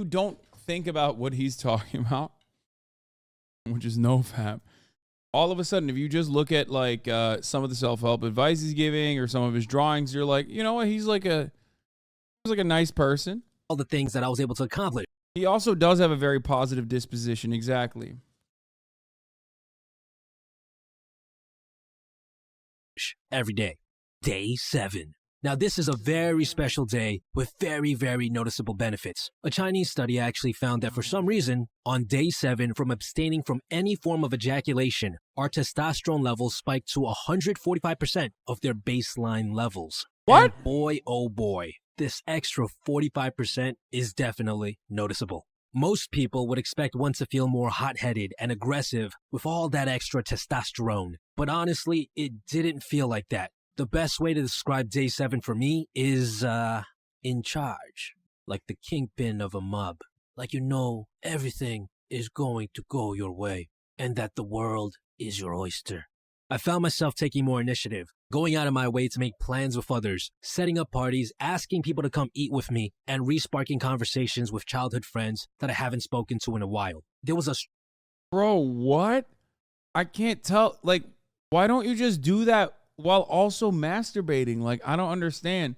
don't think about what he's talking about, which is NoFap, all of a sudden, if you just look at like some of the self-help advice he's giving or some of his drawings, you're like, you know what? He's like a nice person. All the things that I was able to accomplish. He also does have a very positive disposition. Exactly. Every day. Day 7. Now, this is a very special day with very, very noticeable benefits. A Chinese study actually found that for some reason, on day 7, from abstaining from any form of ejaculation, our testosterone levels spiked to 145% of their baseline levels. What? And boy, oh boy, this extra 45% is definitely noticeable. Most people would expect one to feel more hot-headed and aggressive with all that extra testosterone. But honestly, it didn't feel like that. The best way to describe day 7 for me is, in charge. Like the kingpin of a mob. Like you know everything is going to go your way. And that the world is your oyster. I found myself taking more initiative. Going out of my way to make plans with others. Setting up parties, asking people to come eat with me. And re-sparking conversations with childhood friends that I haven't spoken to in a while. There was a... Bro, what? I can't tell. Like, why don't you just do that while also masturbating? Like, I don't understand.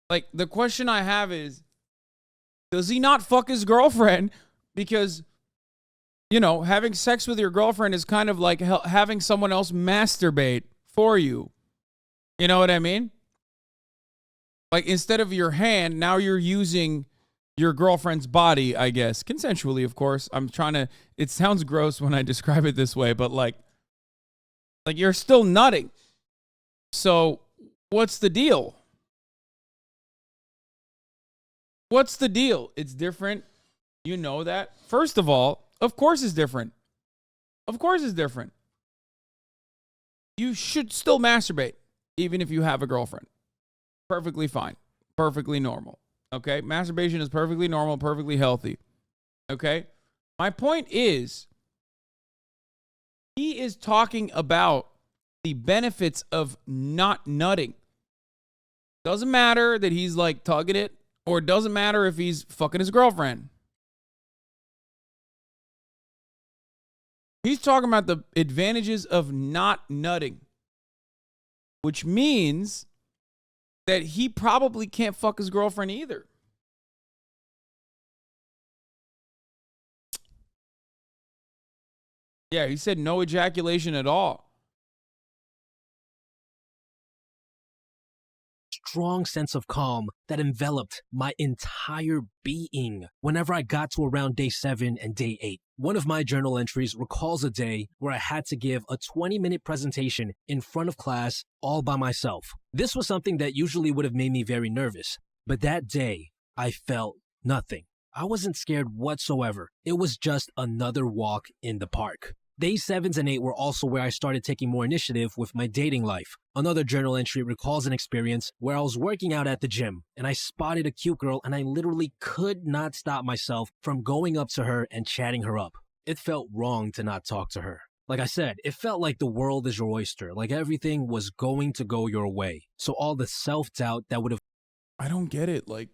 Like, the question I have is, does he not fuck his girlfriend? Because, you know, having sex with your girlfriend is kind of like having someone else masturbate for you. You know what I mean? Like, instead of your hand, now you're using your girlfriend's body, I guess. Consensually, of course. I'm trying to, it sounds gross when I describe it this way, but like you're still nutting. So, what's the deal? What's the deal? It's different. You know that. First of all, of course it's different. Of course it's different. You should still masturbate, even if you have a girlfriend. Perfectly fine. Perfectly normal. Okay? Masturbation is perfectly normal, perfectly healthy. Okay? My point is, he is talking about the benefits of not nutting. Doesn't matter that he's like tugging it, or it doesn't matter if he's fucking his girlfriend. He's talking about the advantages of not nutting, which means that he probably can't fuck his girlfriend either. Yeah, he said no ejaculation at all. Strong sense of calm that enveloped my entire being whenever I got to around day 7 and day 8. One of my journal entries recalls a day where I had to give a 20-minute presentation in front of class all by myself. This was something that usually would have made me very nervous, but that day I felt nothing. I wasn't scared whatsoever. It was just another walk in the park. Days 7 and 8 were also where I started taking more initiative with my dating life. Another journal entry recalls an experience where I was working out at the gym and I spotted a cute girl and I literally could not stop myself from going up to her and chatting her up. It felt wrong to not talk to her. Like I said, it felt like the world is your oyster, like everything was going to go your way. So all the self-doubt that would have... I don't get it. Like,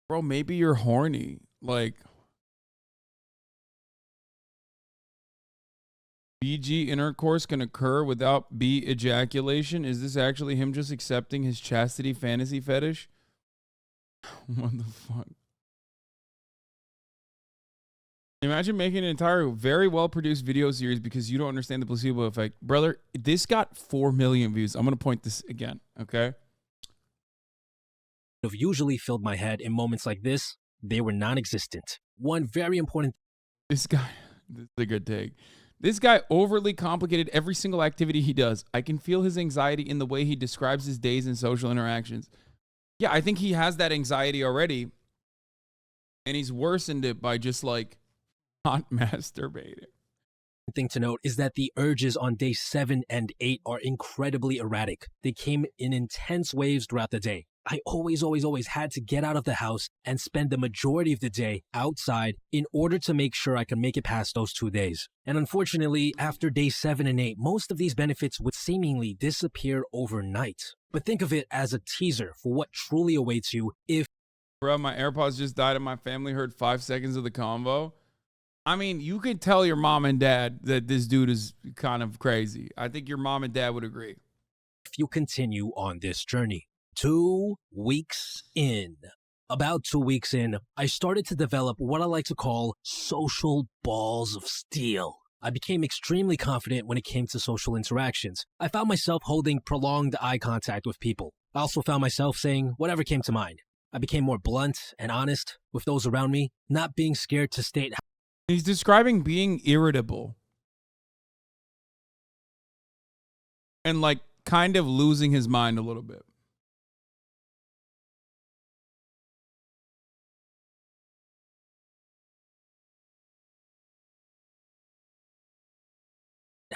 bro, maybe you're horny. Like, BG intercourse can occur without B ejaculation. Is this actually him just accepting his chastity fantasy fetish? What the fuck? Imagine making an entire very well-produced video series because you don't understand the placebo effect. Brother, this got 4 million views. I'm going to point this again, okay? Have usually filled my head in moments like this, they were non-existent. One very important... This is a good take. This guy overly complicated every single activity he does. I can feel his anxiety in the way he describes his days and social interactions. Yeah, I think he has that anxiety already. And he's worsened it by just like not masturbating. thing to note is that the urges on day 7 and 8 are incredibly erratic. They came in intense waves throughout the day. I always had to get out of the house and spend the majority of the day outside in order to make sure I could make it past those 2 days. And unfortunately, after day 7 and 8, most of these benefits would seemingly disappear overnight. But think of it as a teaser for what truly awaits you if... Bro, my AirPods just died and my family heard 5 seconds of the convo. I mean, you could tell your mom and dad that this dude is kind of crazy. I think your mom and dad would agree. If you continue on this journey. 2 weeks in. About 2 weeks in, I started to develop what I like to call social balls of steel. I became extremely confident when it came to social interactions. I found myself holding prolonged eye contact with people. I also found myself saying whatever came to mind. I became more blunt and honest with those around me, not being scared to state how... He's describing being irritable. And like kind of losing his mind a little bit.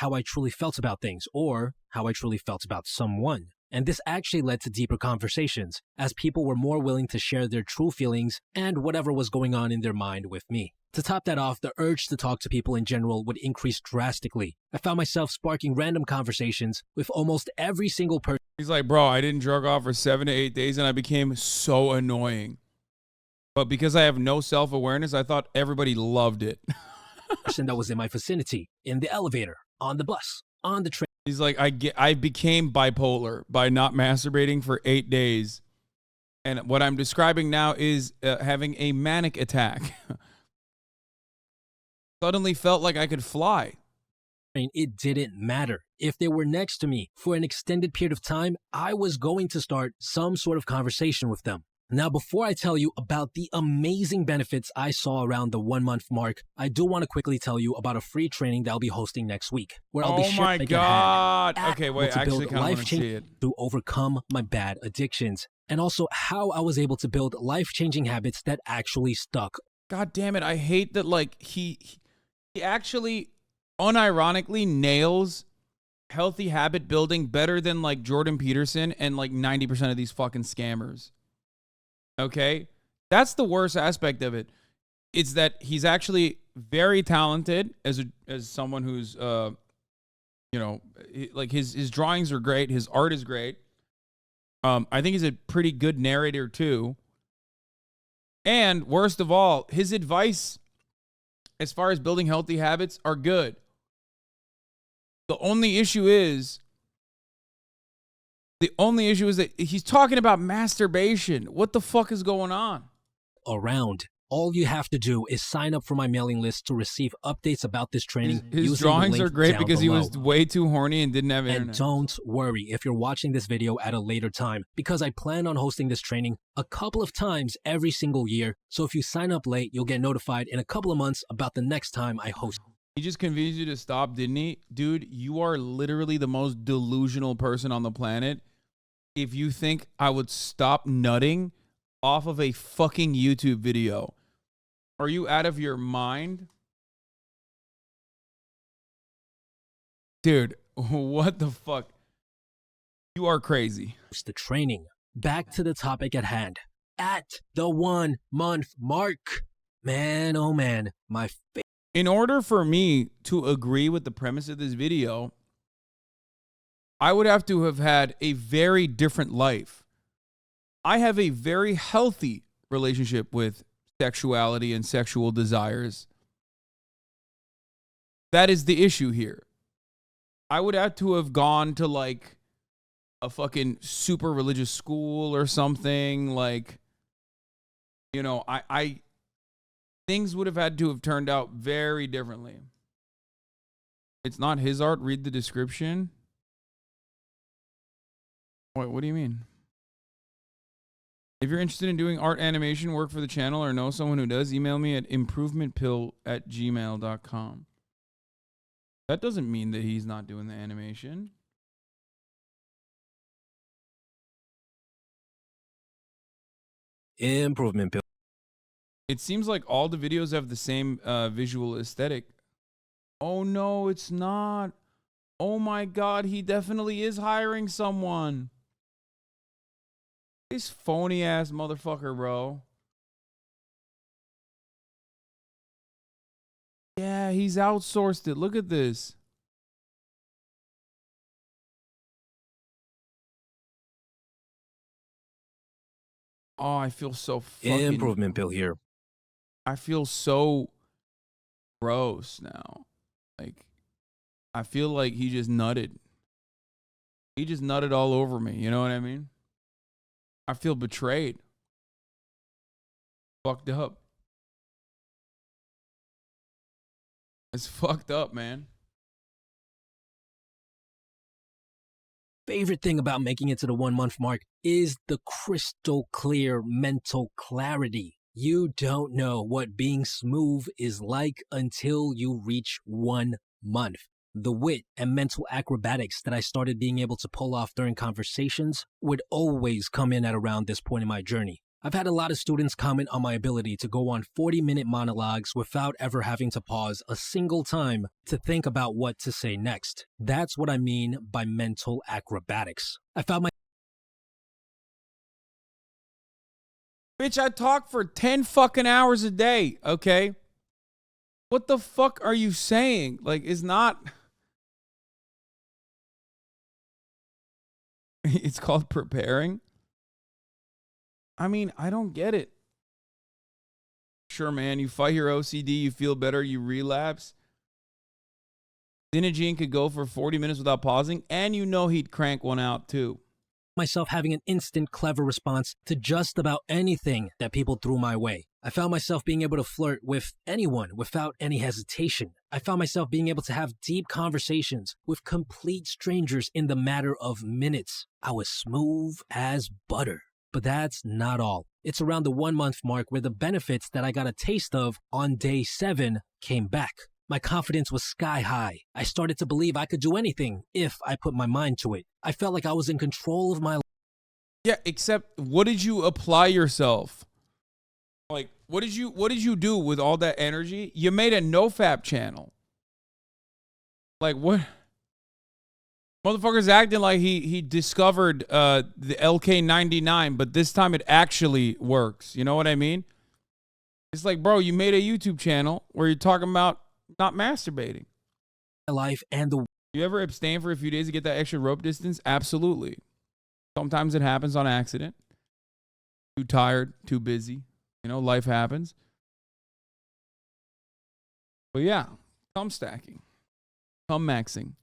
how I truly felt about things or how I truly felt about someone. And this actually led to deeper conversations, as people were more willing to share their true feelings and whatever was going on in their mind with me. To top that off, the urge to talk to people in general would increase drastically. I found myself sparking random conversations with almost every single person. He's like, bro, I didn't jerk off for 7 to 8 days and I became so annoying. But because I have no self-awareness, I thought everybody loved it. Person that was in my vicinity, in the elevator, on the bus, on the train. He's like, I became bipolar by not masturbating for 8 days. And what I'm describing now is having a manic attack. Suddenly felt like I could fly. It didn't matter. If they were next to me for an extended period of time, I was going to start some sort of conversation with them. Now, before I tell you about the amazing benefits I saw around the 1 month mark, I do want to quickly tell you about a free training that I'll be hosting next week, where I'll be sharing my God. Okay, wait, I actually kind of want to see it. To overcome my bad addictions, and also how I was able to build life-changing habits that actually stuck. God damn it, I hate that like he actually unironically nails healthy habit building better than like Jordan Peterson and like 90% of these fucking scammers. Okay? That's the worst aspect of it. It's that he's actually very talented as someone who's like his drawings are great, his art is great. I think he's a pretty good narrator too. And worst of all, his advice as far as building healthy habits are good. The only issue is that he's talking about masturbation. What the fuck is going on? Around. All you have to do is sign up for my mailing list to receive updates about this training. His drawings are great because he was way too horny and didn't have internet. And don't worry if you're watching this video at a later time, because I plan on hosting this training a couple of times every single year. So if you sign up late, you'll get notified in a couple of months about the next time I host. He just convinced you to stop, didn't he? Dude, you are literally the most delusional person on the planet. If you think I would stop nutting off of a fucking YouTube video. Are you out of your mind? Dude, what the fuck? You are crazy. The training. Back to the topic at hand. At the 1 month mark. Man, oh man, my face. In order for me to agree with the premise of this video, I would have to have had a very different life. I have a very healthy relationship with sexuality and sexual desires. That is the issue here. I would have to have gone to like a fucking super religious school or something. Like, you know, things would have had to have turned out very differently. It's not his art. Read the description. Wait, what do you mean? If you're interested in doing art animation work for the channel or know someone who does, email me at improvementpill@gmail.com. That doesn't mean that he's not doing the animation. Improvement pill. It seems like all the videos have the same visual aesthetic. Oh no, it's not. Oh my God, he definitely is hiring someone. This phony ass motherfucker, bro. Yeah, he's outsourced it. Look at this. Oh, I feel so fucking... Improvement bill here. I feel so gross now. Like, I feel like he just nutted. He just nutted all over me. You know what I mean? I feel betrayed. Fucked up. It's fucked up, man. Favorite thing about making it to the 1 month mark is the crystal clear mental clarity. You don't know what being smooth is like until you reach 1 month. The wit and mental acrobatics that I started being able to pull off during conversations would always come in at around this point in my journey. I've had a lot of students comment on my ability to go on 40-minute monologues without ever having to pause a single time to think about what to say next. That's what I mean by mental acrobatics. I found my... Bitch, I talk for 10 fucking hours a day, okay? What the fuck are you saying? Like, it's not... It's called preparing? I mean, I don't get it. Sure, man, you fight your OCD, you feel better, you relapse. Dinajine could go for 40 minutes without pausing, and you know he'd crank one out too. myself having an instant, clever response to just about anything that people threw my way. I found myself being able to flirt with anyone without any hesitation. I found myself being able to have deep conversations with complete strangers in the matter of minutes. I was smooth as butter. But that's not all. It's around the 1 month mark where the benefits that I got a taste of on day 7 came back. My confidence was sky high. I started to believe I could do anything if I put my mind to it. I felt like I was in control of my life. Yeah, except what did you apply yourself? Like, what did you do with all that energy? You made a NoFap channel. Like, what? Motherfucker's acting like he discovered the LK99, but this time it actually works. You know what I mean? It's like, bro, you made a YouTube channel where you're talking about not masturbating. Life and the You ever abstain for a few days to get that extra rope distance? Absolutely. Sometimes it happens on accident. Too tired, too busy. You know, life happens. But yeah, cum stacking, cum maxing.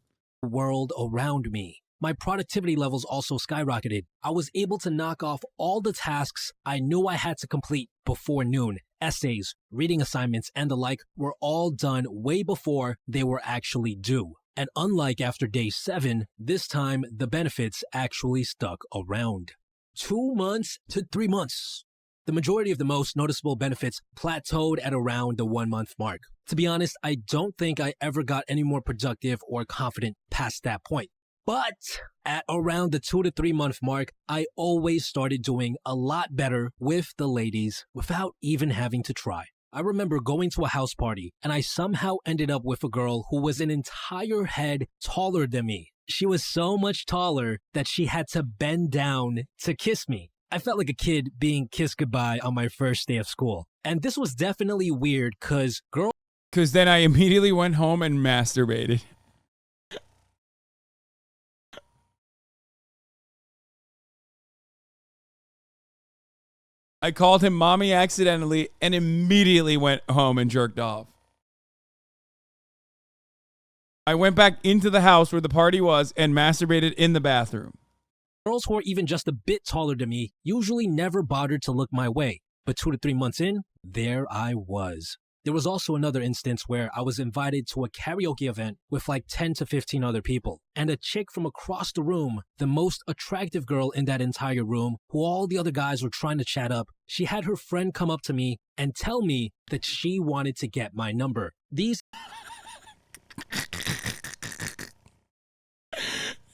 world around me. My productivity levels also skyrocketed. I was able to knock off all the tasks I knew I had to complete before noon. Essays, reading assignments, and the like were all done way before they were actually due. And unlike after day 7, this time the benefits actually stuck around. 2 months to 3 months. The majority of the most noticeable benefits plateaued at around the 1 month mark. To be honest, I don't think I ever got any more productive or confident past that point. But at around the 2 to 3 month mark, I always started doing a lot better with the ladies without even having to try. I remember going to a house party and I somehow ended up with a girl who was an entire head taller than me. She was so much taller that she had to bend down to kiss me. I felt like a kid being kissed goodbye on my first day of school. And this was definitely weird because Because then I immediately went home and masturbated. I called him mommy accidentally and immediately went home and jerked off. I went back into the house where the party was and masturbated in the bathroom. girls who are even just a bit taller than me usually never bothered to look my way. But 2 to 3 months in, there I was. There was also another instance where I was invited to a karaoke event with like 10 to 15 other people. And a chick from across the room, the most attractive girl in that entire room, who all the other guys were trying to chat up, she had her friend come up to me and tell me that she wanted to get my number. These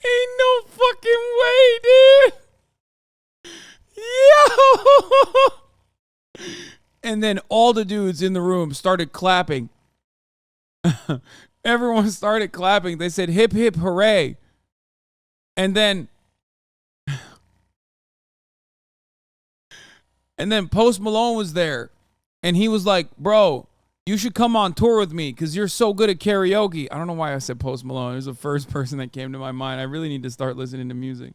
Ain't no fucking way, dude. Yo. And then all the dudes in the room started clapping. Everyone started clapping. They said, hip, hip, hooray. And then Post Malone was there. And he was like, bro, you should come on tour with me because you're so good at karaoke. I don't know why I said Post Malone. It was the first person that came to my mind. I really need to start listening to music.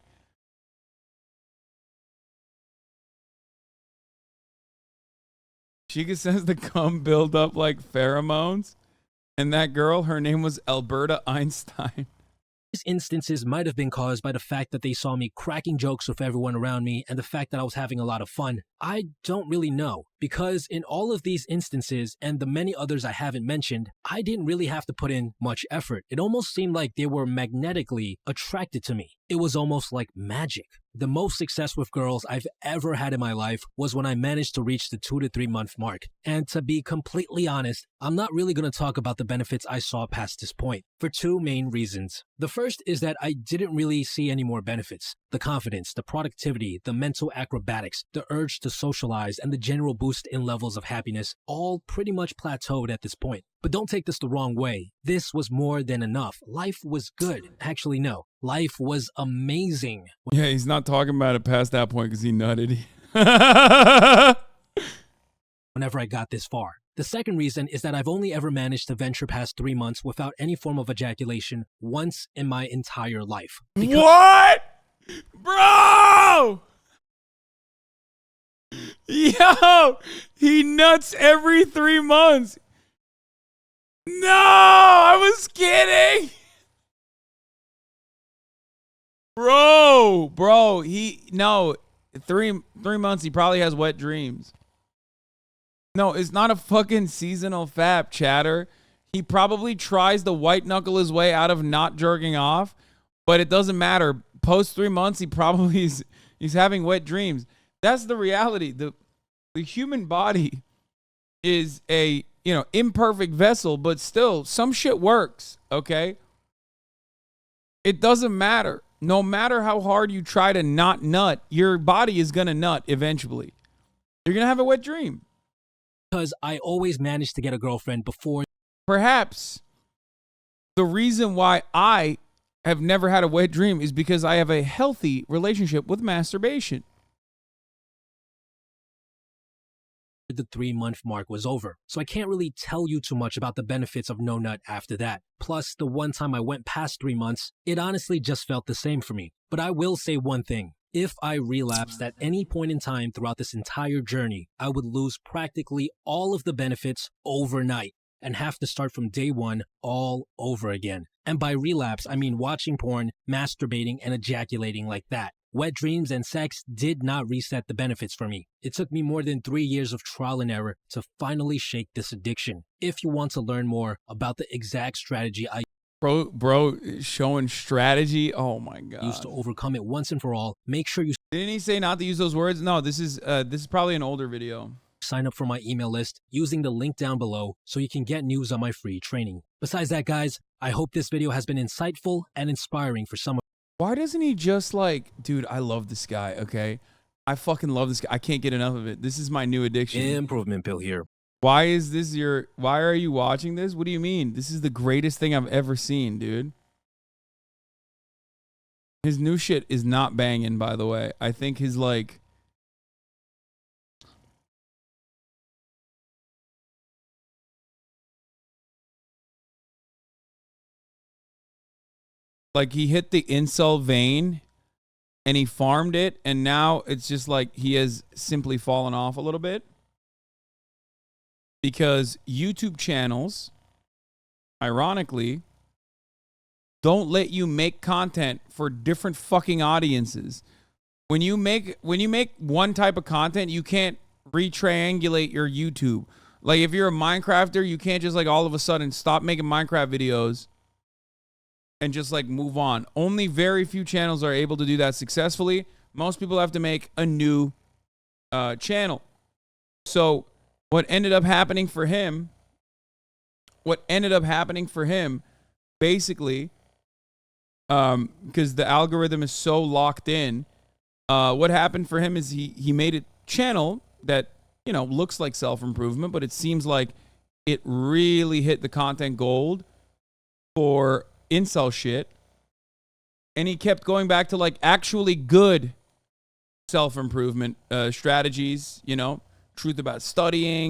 Chica says the cum build up like pheromones. And that girl, her name was Alberta Einstein. These instances might have been caused by the fact that they saw me cracking jokes with everyone around me and the fact that I was having a lot of fun. I don't really know, because in all of these instances and the many others I haven't mentioned, I didn't really have to put in much effort. It almost seemed like they were magnetically attracted to me. It was almost like magic. The most success with girls I've ever had in my life was when I managed to reach the 2 to 3 month mark. And to be completely honest, I'm not really going to talk about the benefits I saw past this point for 2 main reasons. The first is that I didn't really see any more benefits. The confidence, the productivity, the mental acrobatics, the urge to socialize, and the general boost in levels of happiness all pretty much plateaued at this point. But don't take this the wrong way. This was more than enough. Life was good. Actually, no. Life was amazing. Yeah, he's not talking about it past that point because he nutted. Whenever I got this far. The second reason is that I've only ever managed to venture past 3 months without any form of ejaculation once in my entire life. What? Bro! Yo! He nuts every 3 months. No! I was kidding! Bro, no, 3 months, he probably has wet dreams. No, it's not a fucking seasonal fap, chatter. He probably tries to white knuckle his way out of not jerking off, but it doesn't matter. Post 3 months, he probably he's having wet dreams. That's the reality. The human body is a, imperfect vessel, but still some shit works, okay? It doesn't matter. No matter how hard you try to not nut, your body is going to nut eventually. You're going to have a wet dream. Because I always managed to get a girlfriend before. Perhaps the reason why I have never had a wet dream is because I have a healthy relationship with masturbation. The 3 month mark was over, so I can't really tell you too much about the benefits of no nut after that. Plus, the one time I went past 3 months, it honestly just felt the same for me. But I will say one thing. If I relapsed at any point in time throughout this entire journey, I would lose practically all of the benefits overnight and have to start from day one all over again. And by relapse, I mean watching porn, masturbating, and ejaculating like that. Wet dreams and sex did not reset the benefits for me. It took me more than 3 years of trial and error to finally shake this addiction. If you want to learn more about the exact strategy I Bro, showing strategy. Oh my God. used to overcome it once and for all, make sure you Didn't he say not to use those words? No, this is probably an older video. sign up for my email list using the link down below so you can get news on my free training. Besides that, guys, I hope this video has been insightful and inspiring for some of Why doesn't he just dude, I love this guy, okay? I fucking love this guy. I can't get enough of it. This is my new addiction. improvement pill here. Why are you watching this? What do you mean? This is the greatest thing I've ever seen, dude. His new shit is not banging, by the way. I think his like he hit the incel vein and he farmed it, and now it's just like he has simply fallen off a little bit. Because YouTube channels, ironically, don't let you make content for different fucking audiences. When you make one type of content, you can't retriangulate your YouTube. Like if you're a Minecrafter, you can't just all of a sudden stop making Minecraft videos and just move on. Only very few channels are able to do that successfully. Most people have to make a new channel. So what ended up happening for him, basically, because the algorithm is so locked in, what happened for him is he made a channel that, looks like self-improvement, but it seems like it really hit the content gold. for incel shit. And he kept going back to like actually good self-improvement strategies, you know, truth about studying,